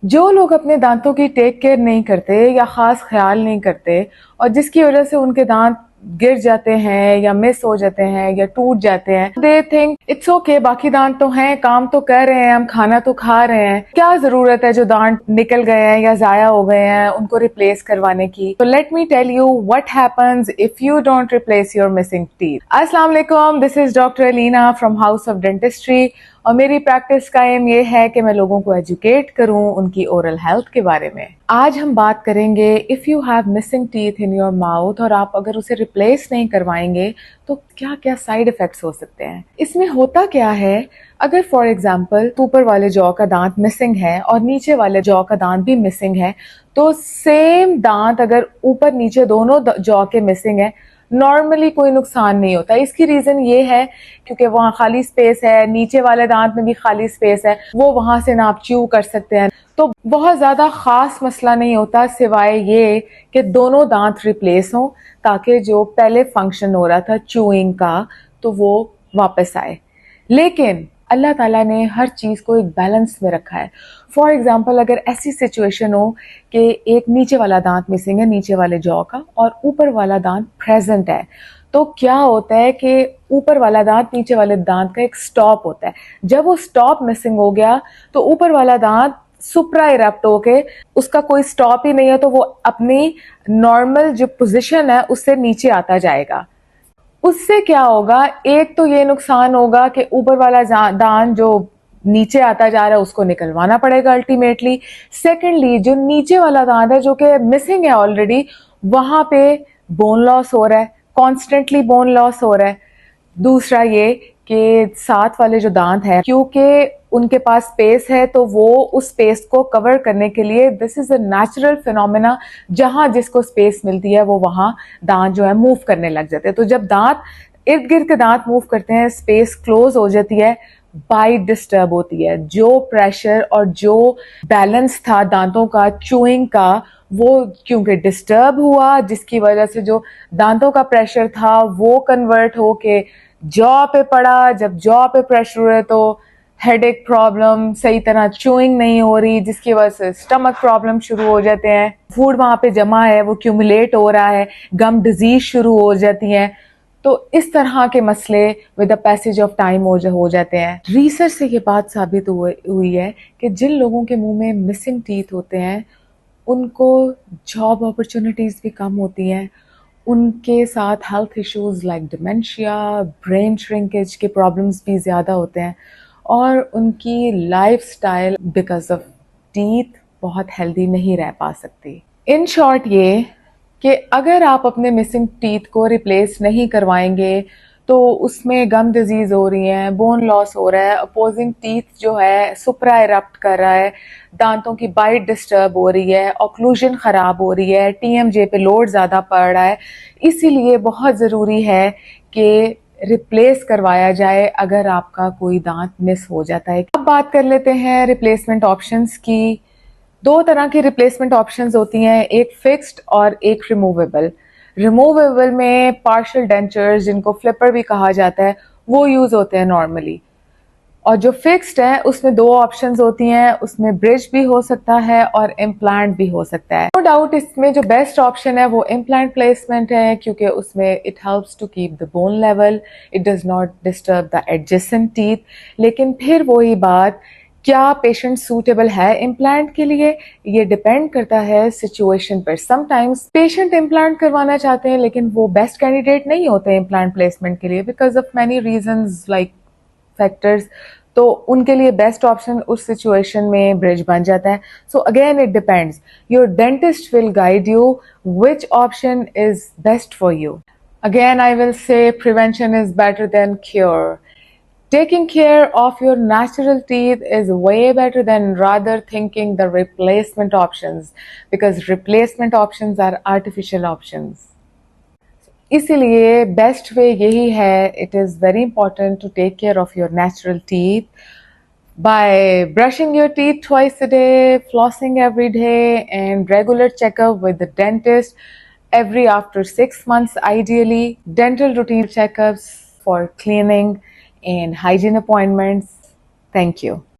जो लोग अपने दांतों की टेक केयर नहीं करते या खास ख्याल नहीं करते और जिसकी वजह से उनके दांत गिर जाते हैं या मिस हो जाते हैं या टूट जाते हैं, दे थिंक इट्स ओके, बाकी दांत तो हैं, काम तो कर रहे हैं, हम खाना तो खा रहे हैं, क्या जरूरत है जो दांत निकल गए हैं या जाया हो गए हैं उनको रिप्लेस करवाने की। तो let me tell you what happens if you don't replace your missing teeth. अस्सलाम वालेकुम, this is doctor Alina from House of Dentistry और मेरी प्रैक्टिस का एम ये है कि मैं लोगों को एजुकेट करूं उनकी ओरल हेल्थ के बारे में। आज हम बात करेंगे if you have missing teeth in your mouth और आप अगर उसे रिप्लेस नहीं करवाएंगे तो क्या क्या साइड इफ़ेक्ट्स हो सकते हैं। इसमें होता क्या है, अगर फॉर एग्जांपल ऊपर वाले जॉ का दांत मिसिंग है और नीचे वाले जॉ का दांत भी मिसिंग है, तो सेम दांत अगर ऊपर नीचे दोनों जॉ के मिसिंग है, नॉर्मली कोई नुकसान नहीं होता। इसकी रीजन ये है क्योंकि वहाँ खाली स्पेस है, नीचे वाले दांत में भी खाली स्पेस है, वो वहां से ना आप च्यू कर सकते हैं, तो बहुत ज्यादा खास मसला नहीं होता सिवाय ये कि दोनों दांत रिप्लेस हों ताकि जो पहले फंक्शन हो रहा था च्यूइंग का तो वो वापस आए। लेकिन अल्लाह ताला ने हर चीज़ को एक बैलेंस में रखा है। फॉर एग्जाम्पल अगर ऐसी सिचुएशन हो कि एक नीचे वाला दांत मिसिंग है नीचे वाले जॉ का और ऊपर वाला दांत प्रेजेंट है, तो क्या होता है कि ऊपर वाला दांत नीचे वाले दांत का एक स्टॉप होता है। जब वो स्टॉप मिसिंग हो गया तो ऊपर वाला दांत सुप्रा इरप्ट होके, उसका कोई स्टॉप ही नहीं है, तो वो अपनी नॉर्मल जो पोजीशन है उससे नीचे आता जाएगा। उससे क्या होगा, एक तो ये नुकसान होगा कि ऊपर वाला दांत जो नीचे आता जा रहा है उसको निकलवाना पड़ेगा अल्टीमेटली। सेकेंडली जो नीचे वाला दांत है जो कि मिसिंग है ऑलरेडी, वहां पे बोन लॉस हो रहा है, कॉन्स्टेंटली बोन लॉस हो रहा है। दूसरा ये कि साथ वाले जो दांत है क्योंकि उनके पास स्पेस है तो वो उस स्पेस को कवर करने के लिए, this is a natural phenomena, जहां जिसको स्पेस मिलती है वो वहां दांत जो है मूव करने लग जाते हैं। तो जब दांत इर्द गिर्द के दांत मूव करते हैं, स्पेस क्लोज हो जाती है, बाइट डिस्टर्ब होती है। जो प्रेशर और जो बैलेंस था दांतों का च्यूइंग का वो क्योंकि डिस्टर्ब हुआ, जिसकी वजह से जो दांतों का प्रेशर था वो कन्वर्ट हो के जॉ पे पड़ा। जब जॉ पे प्रेशर हो रहा है तो हेडेक प्रॉब्लम, सही तरह च्यूइंग नहीं हो रही, जिसकी वजह से स्टमक प्रॉब्लम शुरू हो जाते हैं, फूड वहां पे जमा है वो क्यूमुलेट हो रहा है, गम डिजीज शुरू हो जाती है। तो इस तरह के मसले with the passage of time हो जाते हैं। रिसर्च से ये बात साबित हुई है कि जिन लोगों के मुंह में मिसिंग टीथ होते हैं उनको जॉब अपॉर्चुनिटीज भी कम होती हैं, उनके साथ health issues like dementia, brain shrinkage के प्रॉब्लम्स भी ज़्यादा होते हैं और उनकी लाइफस्टाइल बिकॉज ऑफ टीथ बहुत हेल्दी नहीं रह पा सकती। इन शॉर्ट ये कि अगर आप अपने मिसिंग टीथ को रिप्लेस नहीं करवाएंगे तो उसमें गम डिजीज हो रही है, बोन लॉस हो रहा है, अपोजिंग टीथ जो है सुप्रा इरप्ट कर रहा है, दांतों की बाइट डिस्टर्ब हो रही है, ऑक्लूजन खराब हो रही है, टीएमजे पे लोड ज्यादा पड़ रहा है। इसीलिए बहुत जरूरी है कि रिप्लेस करवाया जाए अगर आपका कोई दांत मिस हो जाता है। अब बात कर लेते हैं रिप्लेसमेंट ऑप्शंस की। दो तरह की रिप्लेसमेंट ऑप्शंस होती हैं, एक फिक्स्ड और एक रिमूवेबल। रिमूवेबल में पार्शियल डेंचर्स, जिनको फ्लिपर भी कहा जाता है, वो यूज होते हैं नॉर्मली। और जो फिक्स्ड है उसमें दो ऑप्शंस होती हैं, उसमें ब्रिज भी हो सकता है और इम्प्लांट भी हो सकता है। नो डाउट इसमें जो बेस्ट ऑप्शन है वो इम्प्लांट प्लेसमेंट है क्योंकि उसमें it helps to keep the bone level, it does not disturb the adjacent teeth. लेकिन फिर वही बात, क्या पेशेंट सूटेबल है इम्प्लांट के लिए, ये डिपेंड करता है सिचुएशन पर। समटाइम्स पेशेंट इम्प्लांट करवाना चाहते हैं लेकिन वो बेस्ट कैंडिडेट नहीं होते इम्प्लांट प्लेसमेंट के लिए because of many reasons like factors, तो उनके लिए बेस्ट ऑप्शन उस सिचुएशन में ब्रिज बन जाता है। So again it depends, your dentist will guide you which option is best for you. Again, I will say prevention is better than cure. Taking care of your natural teeth is way better than rather thinking the replacement options, because replacement options are artificial options. इसीलिए best way यही है, it is very important to take care of your natural teeth by brushing your teeth twice a day, flossing every day, and regular checkup with the dentist every after 6 months ideally. Dental routine checkups for cleaning and hygiene appointments. Thank you.